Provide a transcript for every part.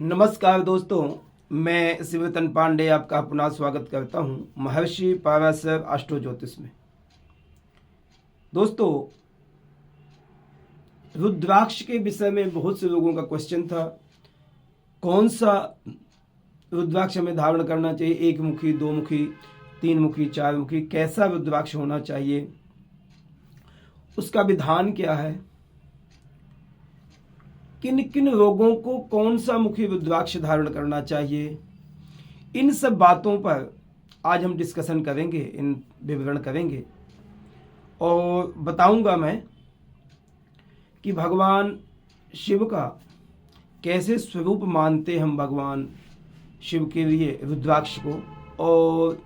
नमस्कार दोस्तों, मैं शिवरतन पांडे आपका पुनः स्वागत करता हूं महर्षि पाराशर एस्ट्रो ज्योतिष में। दोस्तों, रुद्राक्ष के विषय में बहुत से लोगों का क्वेश्चन था। कौन सा रुद्राक्ष हमें धारण करना चाहिए? एक मुखी, दो मुखी, तीन मुखी, चार मुखी, कैसा रुद्राक्ष होना चाहिए, उसका विधान क्या है, किन किन रोगों को कौन सा मुखी रुद्राक्ष धारण करना चाहिए, इन सब बातों पर आज हम डिस्कशन करेंगे, इन विवरण करेंगे और बताऊंगा मैं कि भगवान शिव का कैसे स्वरूप मानते हम भगवान शिव के लिए रुद्राक्ष को, और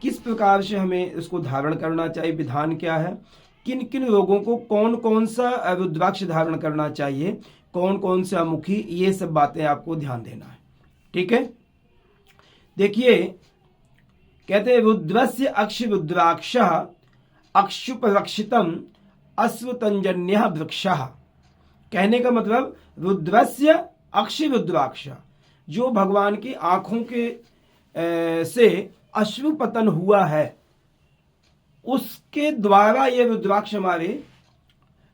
किस प्रकार से हमें इसको धारण करना चाहिए, विधान क्या है, किन किन रोगों को कौन कौन सा रुद्राक्ष धारण करना चाहिए, कौन कौन सा मुखी, ये सब बातें आपको ध्यान देना है। ठीक है, देखिए, कहते हैं रुद्रस्य अक्ष रुद्राक्ष अक्षुपरक्षितम अश्वतंजन्य वृक्षः। कहने का मतलब रुद्रस्य अक्ष रुद्राक्ष, जो भगवान की आंखों के से अश्रुपतन हुआ है, उसके द्वारा ये रुद्राक्ष हमारे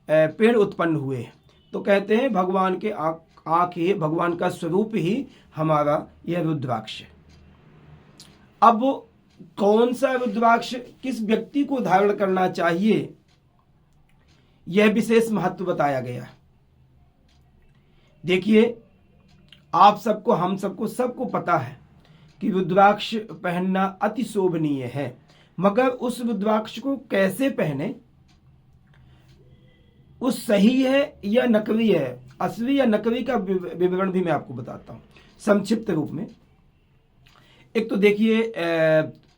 पेड़ उत्पन्न हुए हैं। तो कहते हैं भगवान के आंख ही, भगवान का स्वरूप ही हमारा यह रुद्राक्ष है। अब कौन सा रुद्राक्ष किस व्यक्ति को धारण करना चाहिए, यह विशेष महत्व बताया गया है। देखिए, आप सबको, हम सबको, सबको पता है कि रुद्राक्ष पहनना अति शोभनीय है, मगर उस रुद्राक्ष को कैसे पहने, उस सही है या नकली है, असली या नकली का विवरण भी मैं आपको बताता हूं संक्षिप्त रूप में। एक तो देखिए,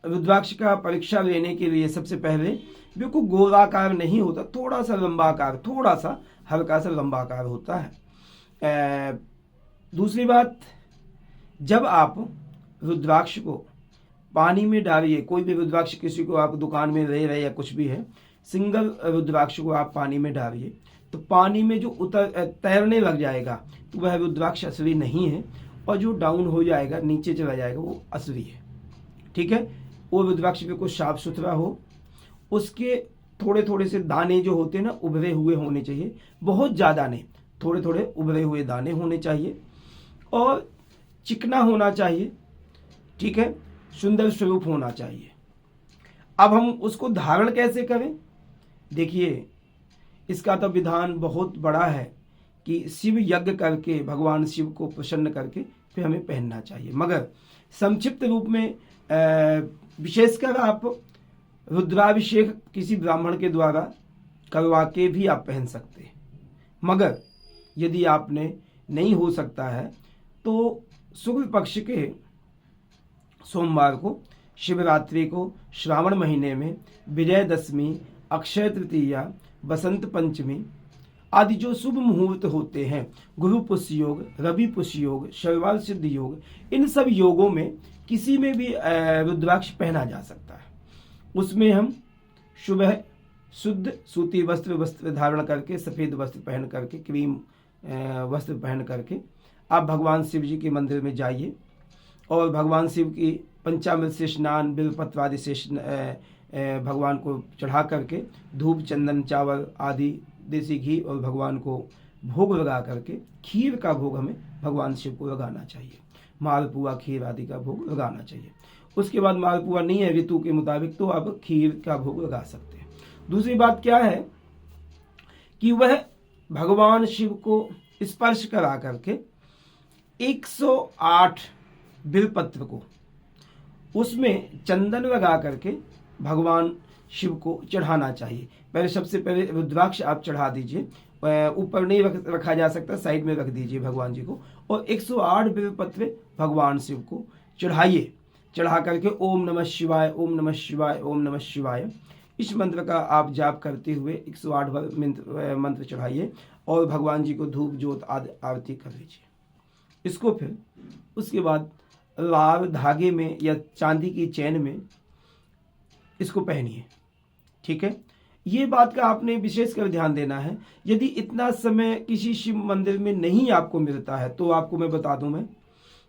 रुद्राक्ष का परीक्षा लेने के लिए सबसे पहले बिल्कुल गोलाकार नहीं होता, थोड़ा सा लंबा आकार, थोड़ा सा हल्का सा लंबा आकार होता है। दूसरी बात, जब आप रुद्राक्ष को पानी में डालिए, कोई भी रुद्राक्ष किसी को आप दुकान में ले रहे या कुछ भी है, सिंगल रुद्राक्ष को आप पानी में डालिए तो पानी में जो तैरने लग जाएगा तो वह रुद्राक्ष असली नहीं है, और जो डाउन हो जाएगा, नीचे चला जाएगा, वो असली है। ठीक है, वो रुद्राक्ष बिल्कुल साफ सुथरा हो, उसके थोड़े थोड़े से दाने जो होते हैं ना, उभरे हुए होने चाहिए, बहुत ज़्यादा नहीं, थोड़े थोड़े उभरे हुए दाने होने चाहिए, और चिकना होना चाहिए। ठीक है, सुंदर स्वरूप होना चाहिए। अब हम उसको धारण कैसे करें? देखिए, इसका तो विधान बहुत बड़ा है कि शिव यज्ञ करके, भगवान शिव को प्रसन्न करके फिर हमें पहनना चाहिए, मगर संक्षिप्त रूप में विशेषकर आप रुद्राभिषेक किसी ब्राह्मण के द्वारा करवा के भी आप पहन सकते हैं। मगर यदि आपने नहीं हो सकता है तो शुक्ल पक्ष के सोमवार को, शिवरात्रि को, श्रावण महीने में विजयदशमी, अक्षय तृतीया, बसंत पंचमी आदि जो शुभ मुहूर्त होते हैं, गुरु पुष्य योग, रवि पुष्य योग, शैवाल सिद्ध योग, इन सब योगों में किसी में भी रुद्राक्ष पहना जा सकता है। उसमें हम सुबह शुद्ध सूती वस्त्र धारण करके, सफ़ेद वस्त्र पहन करके, क्रीम वस्त्र पहन करके आप भगवान शिव जी के मंदिर में जाइए और भगवान शिव की पंचामृत से स्नान, बिल्वपत्र आदि से भगवान को चढ़ा करके धूप, चंदन, चावल आदि, देसी घी और भगवान को भोग लगा करके, खीर का भोग हमें भगवान शिव को लगाना चाहिए, मालपुआ, खीर आदि का भोग लगाना चाहिए। उसके बाद मालपुआ नहीं है ऋतु के मुताबिक तो आप खीर का भोग लगा सकते हैं। दूसरी बात क्या है कि वह भगवान शिव को स्पर्श करा करके 108 बिल्वपत्र को उसमें चंदन लगा करके भगवान शिव को चढ़ाना चाहिए। पहले, सबसे पहले रुद्राक्ष आप चढ़ा दीजिए, ऊपर नहीं रखा जा सकता, साइड में रख दीजिए भगवान जी को, और 108 बिल्वपत्र भगवान शिव को चढ़ाइए। चढ़ा करके ओम नमः शिवाय, ओम नमः शिवाय, ओम नमः शिवाय, इस मंत्र का आप जाप करते हुए 108 बार मंत्र चढ़ाइए और भगवान जी को धूप, ज्योत आदि आरती कर लीजिए। इसको फिर उसके बाद लाल धागे में या चांदी की चैन में इसको पहनिए। ठीक है, ये बात का आपने विशेष कर ध्यान देना है। यदि इतना समय किसी शिव मंदिर में नहीं आपको मिलता है तो आपको मैं बता दूं, मैं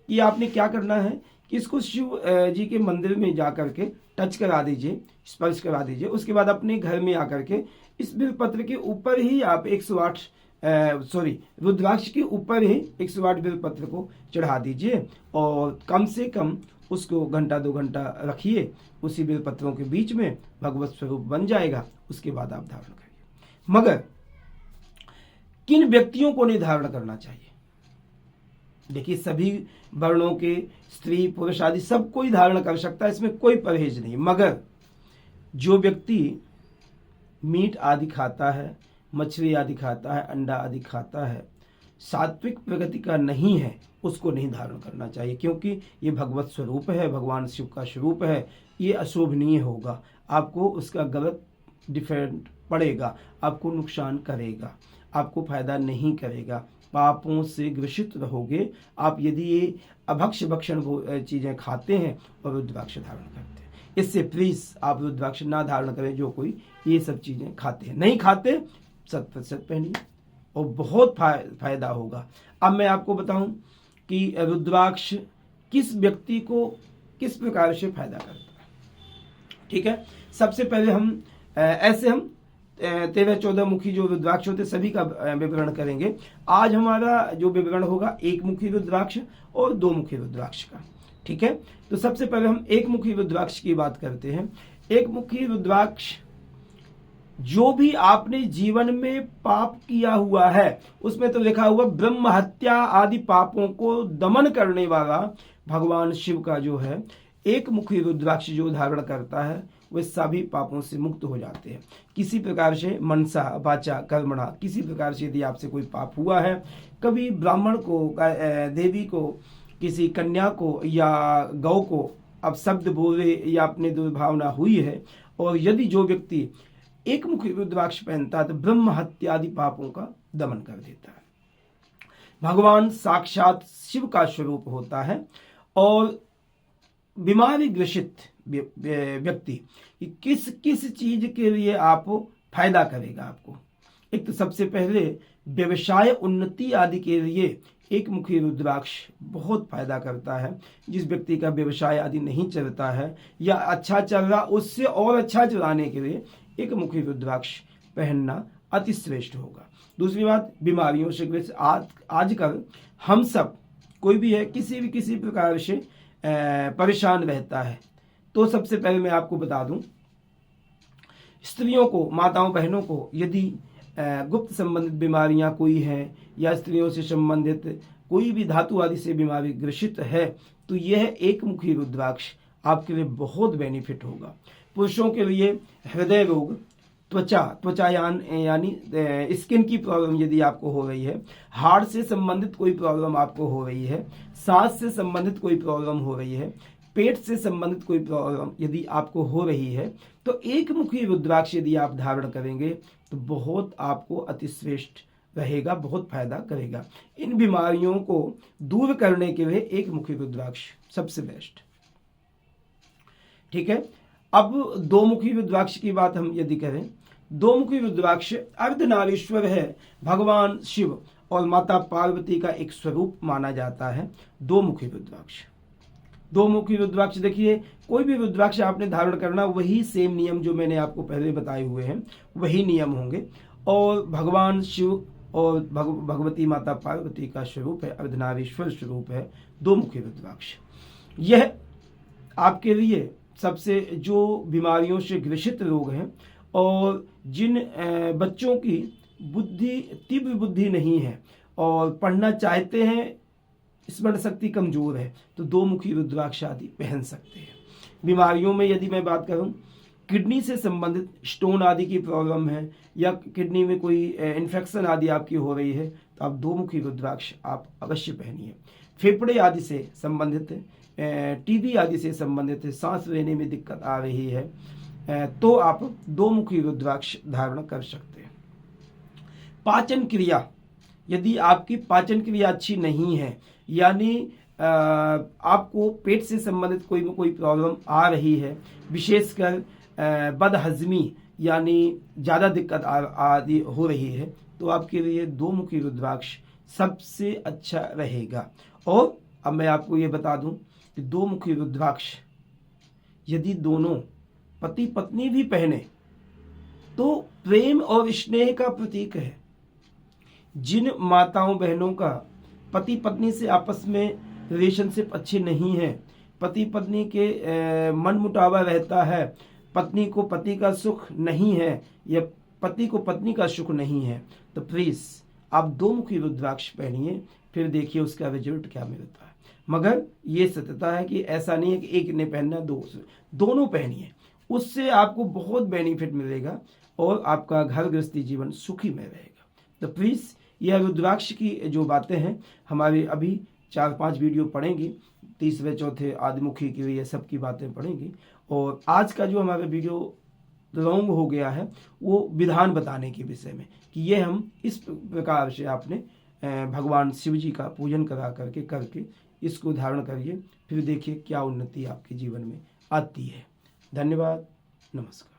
कि आपने क्या करना है कि इसको शिव जी के मंदिर में जा करके टच करा दीजिए, स्पर्श करा दीजिए। उसके बाद अपने घर में आकर के इस बिलपत्र के ऊपर ही आप 108 रुद्राक्ष के ऊपर ही 108 बिलपत्र को चढ़ा दीजिए और कम से कम उसको घंटा 2 घंटा रखिए उसी बिलपत्रों के बीच में, भगवत स्वरूप बन जाएगा। उसके बाद आप धारण करिए। मगर किन व्यक्तियों को नहीं धारण करना चाहिए? देखिए, सभी वर्णों के स्त्री पुरुष आदि सब कोई धारण कर सकता है, इसमें कोई परहेज नहीं। मगर जो व्यक्ति मीट आदि खाता है, मछली आदि खाता है, अंडा आदि खाता है, सात्विक प्रगति का नहीं है, उसको नहीं धारण करना चाहिए, क्योंकि ये भगवत स्वरूप है, भगवान शिव का स्वरूप है। ये अशोभनीय होगा, आपको उसका गलत डिफेक्ट पड़ेगा, आपको नुकसान करेगा, आपको फायदा नहीं करेगा, पापों से ग्रसित रहोगे आप यदि ये अभक्ष्य भक्षण चीजें खाते हैं और रुद्राक्ष धारण करते हैं। इससे प्लीज आप रुद्राक्ष ना धारण करें जो कोई ये सब चीजें खाते हैं। नहीं खाते 100% पहनिए और बहुत फायदा होगा। अब मैं आपको बताऊं कि रुद्राक्ष किस व्यक्ति को किस प्रकार से फायदा करता है। ठीक है, सबसे पहले हम 13-14 मुखी जो रुद्राक्ष होते सभी का विवरण करेंगे। आज हमारा जो विवरण होगा 1 मुखी रुद्राक्ष और 2 मुखी रुद्राक्ष का। ठीक है, तो सबसे पहले हम 1 मुखी रुद्राक्ष की बात करते हैं। 1 मुखी रुद्राक्ष, जो भी आपने जीवन में पाप किया हुआ है, उसमें तो लिखा हुआ ब्रह्म हत्या आदि पापों को दमन करने वाला भगवान शिव का जो है 1 मुखी रुद्राक्ष जो धारण करता है वे सभी पापों से मुक्त हो जाते हैं। किसी प्रकार से मनसा वाचा कर्मणा, किसी प्रकार से यदि आपसे कोई पाप हुआ है, कभी ब्राह्मण को, देवी को, किसी कन्या को या गौ को अब शब्द बोले या अपने दुर्भावना हुई है, और यदि जो व्यक्ति 1 मुखी रुद्राक्ष पहनता है तो ब्रह्म हत्या आदि पापों का दमन कर देता है। भगवान साक्षात शिव का स्वरूप होता है। और बीमारी ग्रसित व्यक्ति किस किस चीज के लिए आप फायदा करेगा आपको? एक तो सबसे पहले व्यवसाय उन्नति आदि के लिए 1 मुखी रुद्राक्ष बहुत फायदा करता है। जिस व्यक्ति का व्यवसाय आदि नहीं चलता है या अच्छा चल रहा, उससे और अच्छा चलाने के लिए 1 मुखी रुद्राक्ष पहनना अति श्रेष्ठ होगा। दूसरी बात, बीमारियों से ग्रसित आजकल हम सब कोई भी है किसी प्रकार से परेशान रहता है, तो सबसे पहले मैं आपको बता दूं, स्त्रियों को, माताओं बहनों को यदि गुप्त संबंधित बीमारियां कोई हैं या स्त्रियों से संबंधित कोई भी धातु आदि से बीमारी ग्रसित है, तो यह 1 मुखी रुद्राक्ष आपके लिए बहुत बेनिफिट होगा। पुरुषों के लिए हृदय रोग, त्वचा यानी स्किन की प्रॉब्लम यदि आपको हो रही है, हार्ट से संबंधित कोई प्रॉब्लम आपको हो रही है, सांस से संबंधित कोई प्रॉब्लम हो रही है, पेट से संबंधित कोई प्रॉब्लम यदि आपको हो रही है, तो 1 मुखी रुद्राक्ष यदि आप धारण करेंगे तो बहुत आपको अतिश्रेष्ठ रहेगा, बहुत फायदा करेगा। इन बीमारियों को दूर करने के लिए 1 मुखी रुद्राक्ष सबसे बेस्ट। ठीक है, अब 2 मुखी रुद्राक्ष की बात हम यदि करें, 2 मुखी रुद्राक्ष अर्धनारीश्वर है, भगवान शिव और माता पार्वती का एक स्वरूप माना जाता है 2 मुखी रुद्राक्ष। 2 मुखी रुद्राक्ष, देखिए कोई भी रुद्राक्ष आपने धारण करना, वही सेम नियम जो मैंने आपको पहले बताए हुए हैं वही नियम होंगे। और भगवान शिव और भगवती माता पार्वती का स्वरूप है, अर्धनारीश्वर स्वरूप है 2 मुखी रुद्राक्ष। यह आपके लिए सबसे जो बीमारियों से ग्रसित लोग हैं और जिन बच्चों की तीव्र बुद्धि नहीं है और पढ़ना चाहते हैं, स्मरण शक्ति कमजोर है, तो 2 मुखी रुद्राक्ष आदि पहन सकते हैं। बीमारियों में यदि मैं बात करूं, किडनी से संबंधित स्टोन आदि की प्रॉब्लम है या किडनी में कोई इन्फेक्शन आदि आपकी हो रही है, तो आप 2 मुखी रुद्राक्ष आप अवश्य पहनिए। फेफड़े आदि से संबंधित, टीबी आदि से संबंधित, सांस लेने में दिक्कत आ रही है, तो आप 2 मुखी रुद्राक्ष धारण कर सकते हैं। पाचन क्रिया, यदि आपकी पाचन क्रिया अच्छी नहीं है, यानी आपको पेट से संबंधित कोई प्रॉब्लम आ रही है, विशेषकर बदहजमी यानी ज़्यादा दिक्कत आदि हो रही है, तो आपके लिए 2 मुखी रुद्राक्ष सबसे अच्छा रहेगा। और अब मैं आपको ये बता दूं कि दो मुखी रुद्राक्ष यदि दोनों पति पत्नी भी पहने तो प्रेम और स्नेह का प्रतीक है। जिन माताओं बहनों का पति पत्नी से आपस में रिलेशनशिप अच्छे नहीं है, पति पत्नी के मन मुटावा रहता है, पत्नी को पति का सुख नहीं है या पति को पत्नी का सुख नहीं है, तो प्लीज आप दो मुखी रुद्राक्ष पहनिए, फिर देखिए उसका रिजल्ट क्या मिलता है। मगर ये सत्यता है कि ऐसा नहीं है कि एक ने पहनना दोनों पहनिए, उससे आपको बहुत बेनिफिट मिलेगा और आपका घर गृहस्थी जीवन सुखी में रहेगा। तो प्लीज यह रुद्राक्ष की जो बातें हैं हमारे अभी 4-5 वीडियो पढ़ेंगे, तीसरे चौथे आदिमुखी की ये सब की बातें पढ़ेंगे। और आज का जो हमारा वीडियो लॉन्ग हो गया है वो विधान बताने के विषय में कि ये हम इस प्रकार से आपने भगवान शिव जी का पूजन करके इसको धारण करिए, फिर देखिए क्या उन्नति आपके जीवन में आती है। धन्यवाद, नमस्कार।